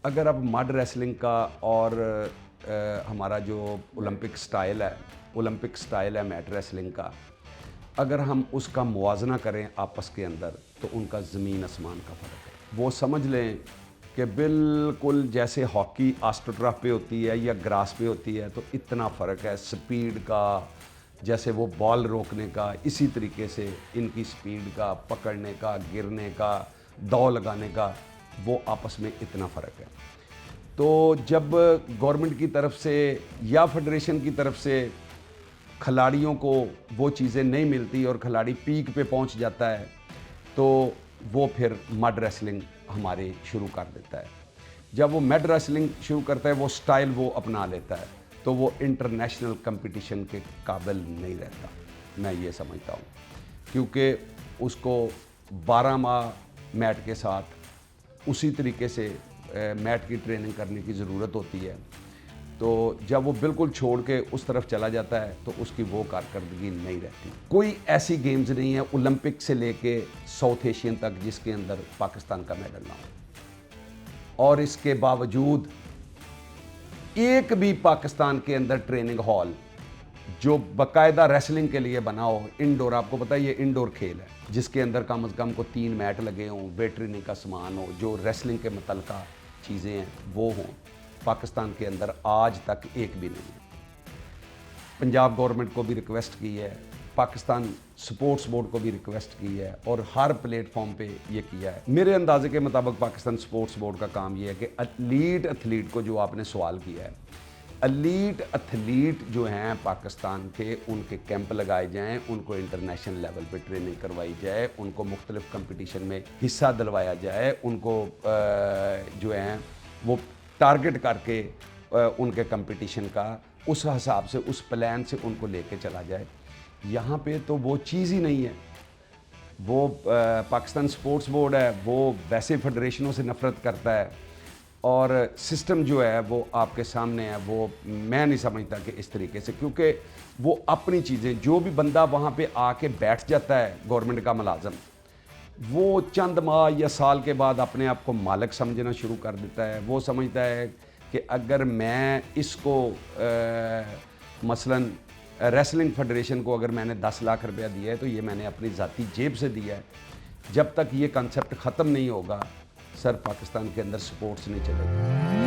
اگر اب mid wrestling کا اور ہمارا جو اولمپک سٹائل ہے میٹ ریسلنگ کا، اگر ہم اس کا موازنہ کریں آپس کے اندر تو ان کا زمین آسمان کا فرق ہے۔ وہ سمجھ لیں کہ بالکل جیسے ہاکی آسٹروٹرف پہ ہوتی ہے یا گراس پہ ہوتی ہے تو اتنا فرق ہے سپیڈ کا، جیسے وہ بال روکنے کا، اسی طریقے سے ان کی سپیڈ کا، پکڑنے کا، گرنے کا، داؤ لگانے کا، وہ آپس میں اتنا فرق ہے۔ تو جب گورنمنٹ کی طرف سے یا فیڈریشن کی طرف سے کھلاڑیوں کو وہ چیزیں نہیں ملتی اور کھلاڑی پیک پہ پہنچ جاتا ہے تو وہ پھر مڈ ریسلنگ ہمارے شروع کر دیتا ہے۔ جب وہ مڈ ریسلنگ شروع کرتا ہے، وہ سٹائل وہ اپنا لیتا ہے تو وہ انٹرنیشنل کمپٹیشن کے قابل نہیں رہتا، میں یہ سمجھتا ہوں، کیونکہ اس کو 12 ماہ میٹ کے ساتھ اسی طریقے سے میٹ کی ٹریننگ کرنے کی ضرورت ہوتی ہے۔ تو جب وہ بالکل چھوڑ کے اس طرف چلا جاتا ہے تو اس کی وہ کارکردگی نہیں رہتی۔ کوئی ایسی گیمز نہیں ہے اولمپک سے لے کے ساؤتھ ایشین تک جس کے اندر پاکستان کا میڈل نہ ہو، اور اس کے باوجود ایک بھی پاکستان کے اندر ٹریننگ ہال جو باقاعدہ ریسلنگ کے لیے بنا ہو، انڈور، آپ کو پتہ ہے یہ انڈور کھیل ہے جس کے اندر کم از کم کو 3 میٹ لگے ہوں، ویٹ ٹریننگ کا سامان ہو، جو ریسلنگ کے متعلقہ چیزیں ہیں وہ ہوں، پاکستان کے اندر آج تک ایک بھی نہیں ہے۔ پنجاب گورنمنٹ کو بھی ریکویسٹ کی ہے، پاکستان سپورٹس بورڈ کو بھی ریکویسٹ کی ہے، اور ہر پلیٹ فارم پہ یہ کیا ہے۔ میرے اندازے کے مطابق پاکستان سپورٹس بورڈ کا کام یہ ہے کہ ایتھلیٹ کو جو آپ نے سوال کیا ہے، ایتھلیٹ جو ہیں پاکستان کے، ان کے کیمپ لگائے جائیں، ان کو انٹرنیشنل لیول پہ ٹریننگ کروائی جائے، ان کو مختلف کمپٹیشن میں حصہ دلوایا جائے، ان کو جو ہیں وہ ٹارگٹ کر کے ان کے کمپٹیشن کا اس حساب سے، اس پلان سے ان کو لے کے چلا جائے۔ یہاں پہ تو وہ چیز ہی نہیں ہے۔ وہ پاکستان سپورٹس بورڈ ہے، وہ ویسے فیڈریشنوں سے نفرت کرتا ہے، اور سسٹم جو ہے وہ آپ کے سامنے ہے۔ وہ میں نہیں سمجھتا کہ اس طریقے سے، کیونکہ وہ اپنی چیزیں، جو بھی بندہ وہاں پہ آ کے بیٹھ جاتا ہے گورنمنٹ کا ملازم، وہ چند ماہ یا سال کے بعد اپنے آپ کو مالک سمجھنا شروع کر دیتا ہے۔ وہ سمجھتا ہے کہ اگر میں اس کو مثلاً ریسلنگ فیڈریشن کو اگر میں نے 10 لاکھ روپیہ دیا ہے تو یہ میں نے اپنی ذاتی جیب سے دیا ہے۔ جب تک یہ کنسپٹ ختم نہیں ہوگا سر، پاکستان کے اندر سپورٹس نہیں چلے گا۔